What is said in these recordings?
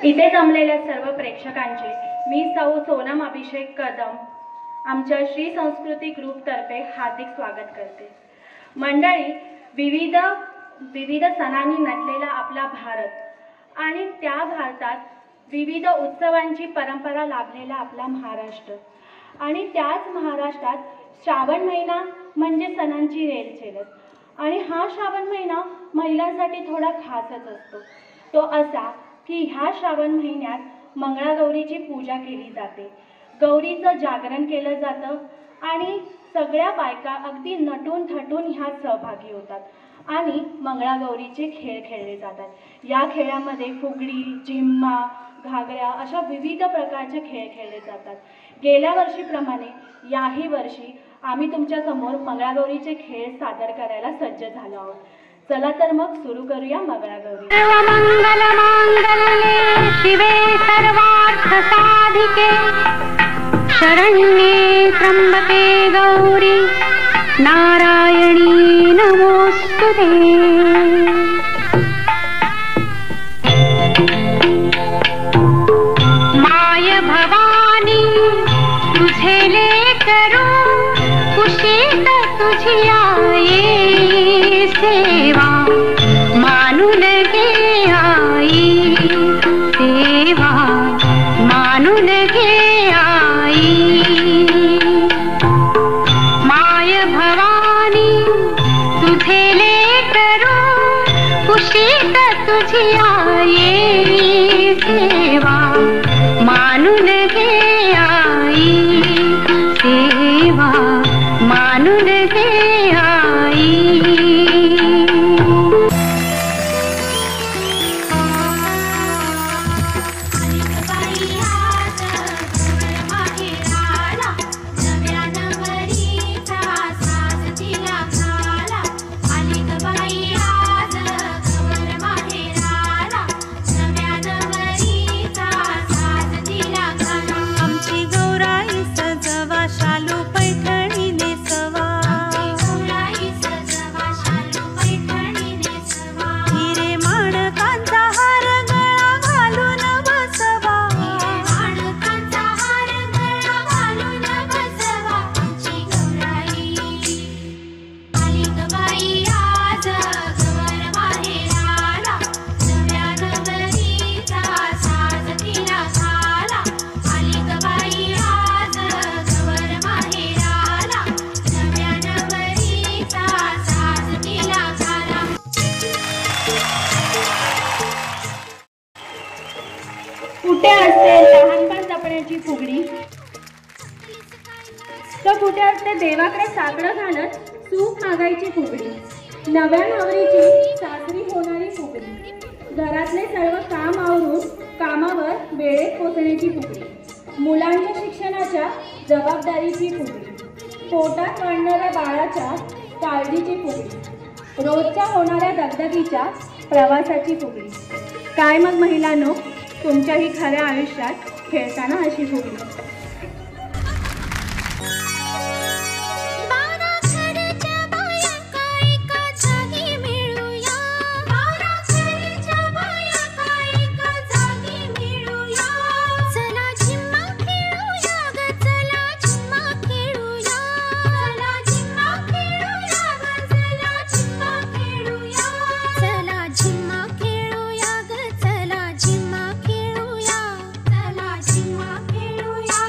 इथे जमलेल्या सर्व प्रेक्षकांचे मी सौ सोनम अभिषेक कदम आमच्या श्री संस्कृती ग्रुपतर्फे हार्दिक स्वागत करते। मंडळी, विविध सणांनी नटलेला आपला भारत आणि त्या भारतात विविध उत्सवांची परंपरा लाभलेला आपला महाराष्ट्र आणि त्याच महाराष्ट्रात श्रावण महिना म्हणजे सणांची रेलचेलच आणि हा श्रावण महिना महिलांसाठी थोडा खासच असतो। तो असा की ह्या श्रावण महिन्यात मंगळागौरीची पूजा केली जाते, गौरीचं जागरण केलं जातं आणि सगळ्या बायका अगदी नटून थटून ह्यात सहभागी होतात आणि मंगळागौरीचे खेळ खेळले जातात। या खेळामध्ये फुगडी, झिम्मा, घागऱ्या अशा विविध प्रकारचे खेळ खेळले जातात। गेल्या वर्षीप्रमाणे याही वर्षी आम्ही तुमच्या समोर मंगळागौरीचे खेळ सादर करायला सज्ज झालो आहोत। चला तर मग सुरू करूया मंगळागौरी। मंगल मांगल्ये शिवे सर्वार्थ साधिके शरण्ये त्र्यंबके गौरी नारायणी नमोस्तुते। माय भवानी तुझे लेकरू कुशीत तुझी आई सेवा मानून घे आई सेवा मानून घे आई। माय भवानी तुझे लेकरू कुशीत तुझी आई सेवा मानून घे आई सेवा मानून घे आई। कुठे असते लहानपण जपण्याची फुगडी, तर कुठे असते देवाकडे साकडं घालत सूप मागायची फुगडी, नव्या नवरीची सासरी होणारी फुगडी, घरातले सर्व काम आवरून कामावर वेळेत पोचण्याची फुगडी, मुलांच्या शिक्षणाच्या जबाबदारीची फुगडी, पोटात वाढणाऱ्या बाळाच्या काळजीची फुगडी, रोजच्या होणाऱ्या दगदगीच्या प्रवासाची फुगडी। काय मग महिलांनो, तुमच्याही खऱ्या आयुष्यात खेळताना अशी फुगडी? खेळूया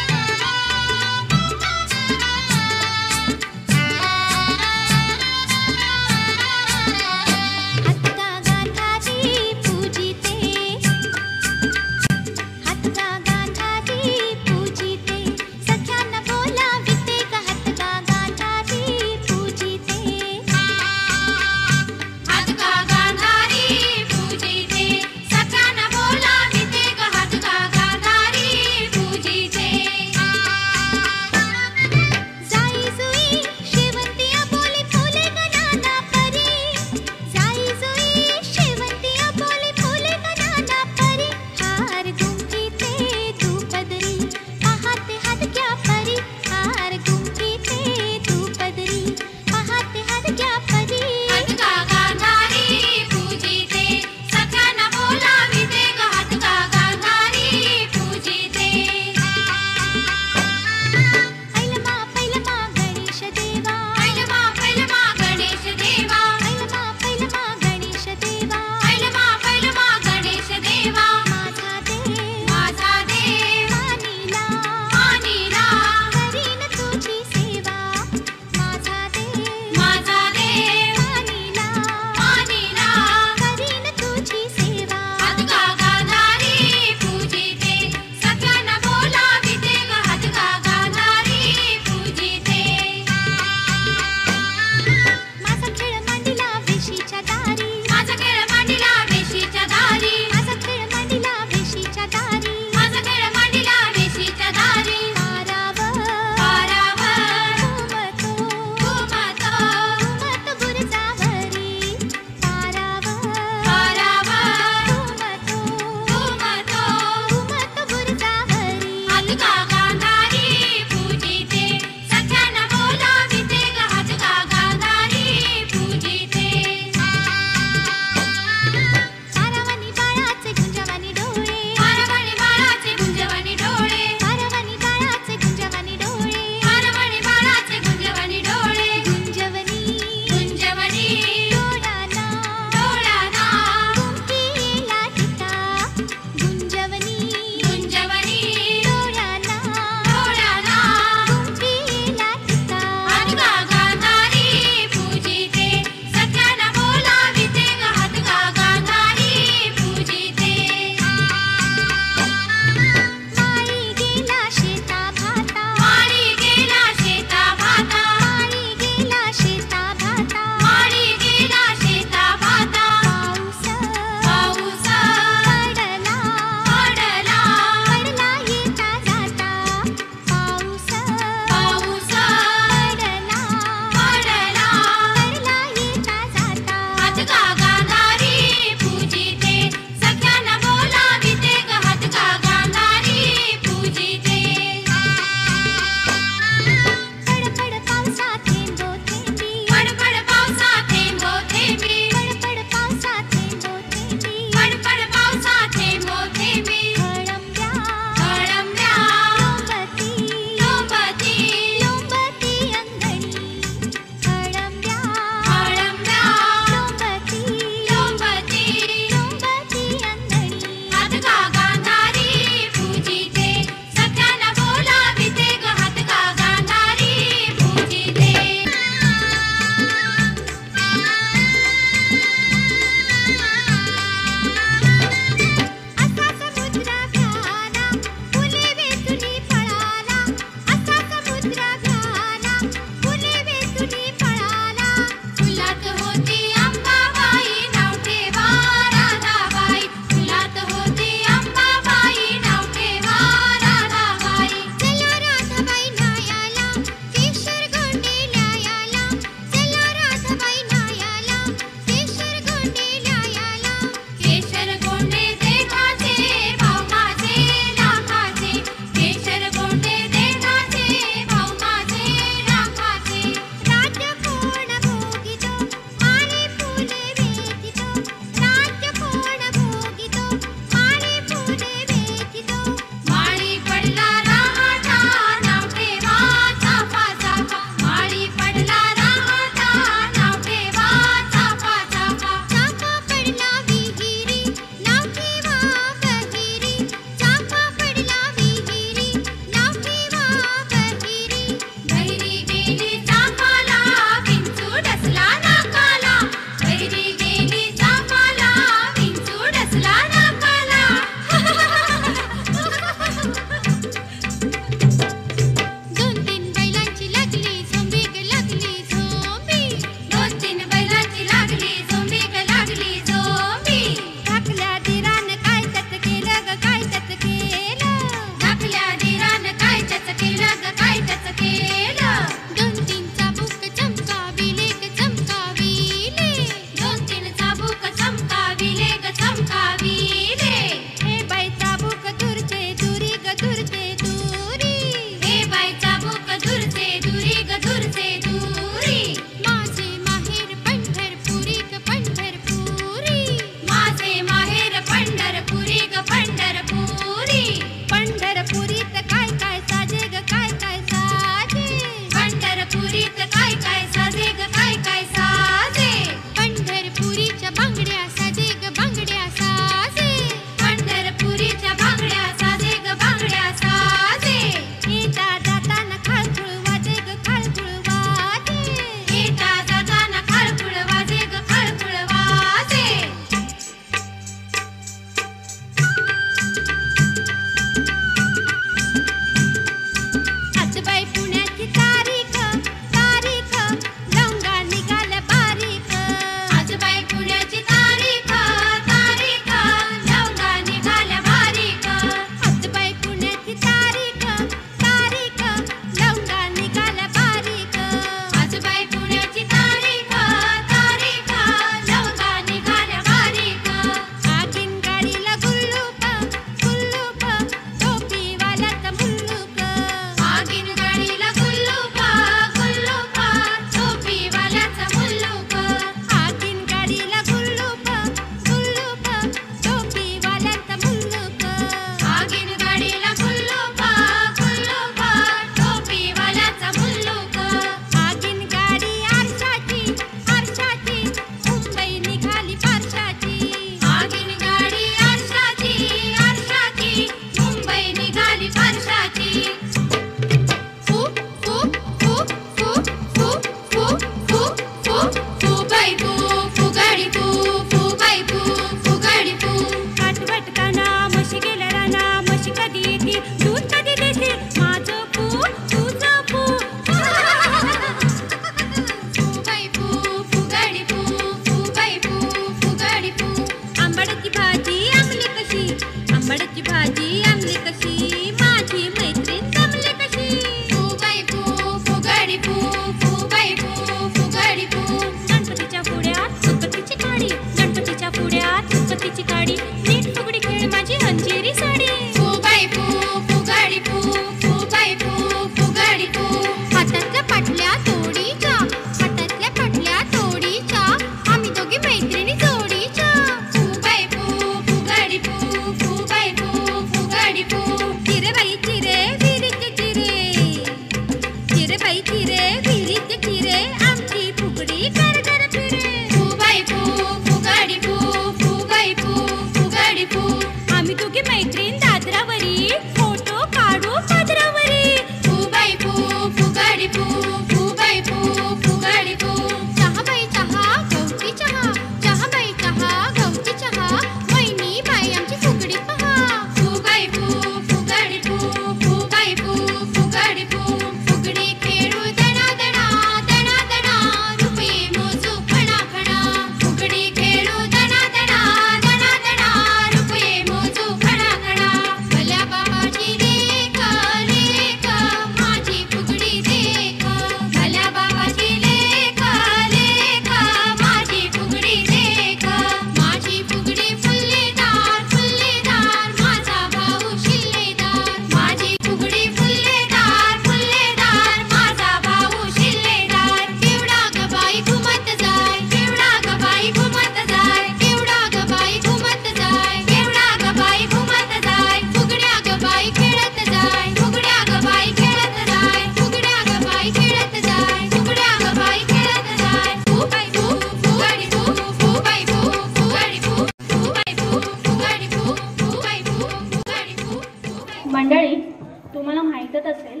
माहीतच असेल,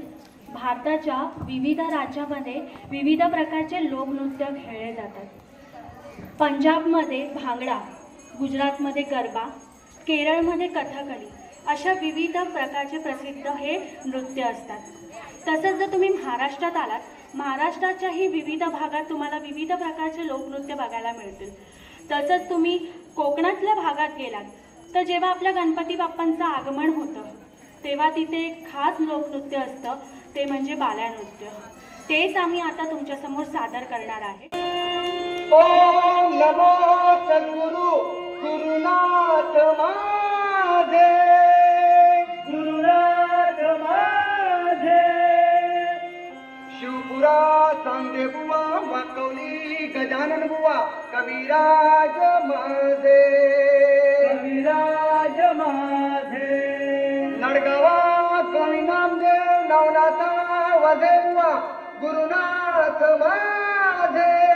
भारताच्या विविध राज्यामध्ये विविध प्रकारचे लोकनृत्य खेळले जातात. पंजाबमध्ये भांगडा, गुजरातमध्ये गरबा, केरळमध्ये कथकली अशा विविध प्रकारचे प्रसिद्ध हे नृत्य असतात. तसंच जर तुम्ही महाराष्ट्रात आलात, महाराष्ट्राच्याही विविध भागात तुम्हाला विविध प्रकारचे लोकनृत्य बघायला मिळतील. तसंच तुम्ही कोकणातल्या भागात गेलात तर जेव्हा आपल्या गणपती बाप्पांचं आगमन होतं तेव्हा तिथे एक खास लोकनृत्य असतं, ते म्हणजे बाल्या नृत्य. तेच आम्ही आता तुमच्यासमोर सादर करणार आहे. ओम नमो सद्गुरु गुरुनाथ माझे, गुरुनाथ माझे. शिवपुरा सांदे बुवा, वाकवली गजानन बुवा, कविराज माझे, कविराज माझे. नडगावा स्वामी नामदेव, नवनाथा वजे बुवा, गुरुनाथ माझे.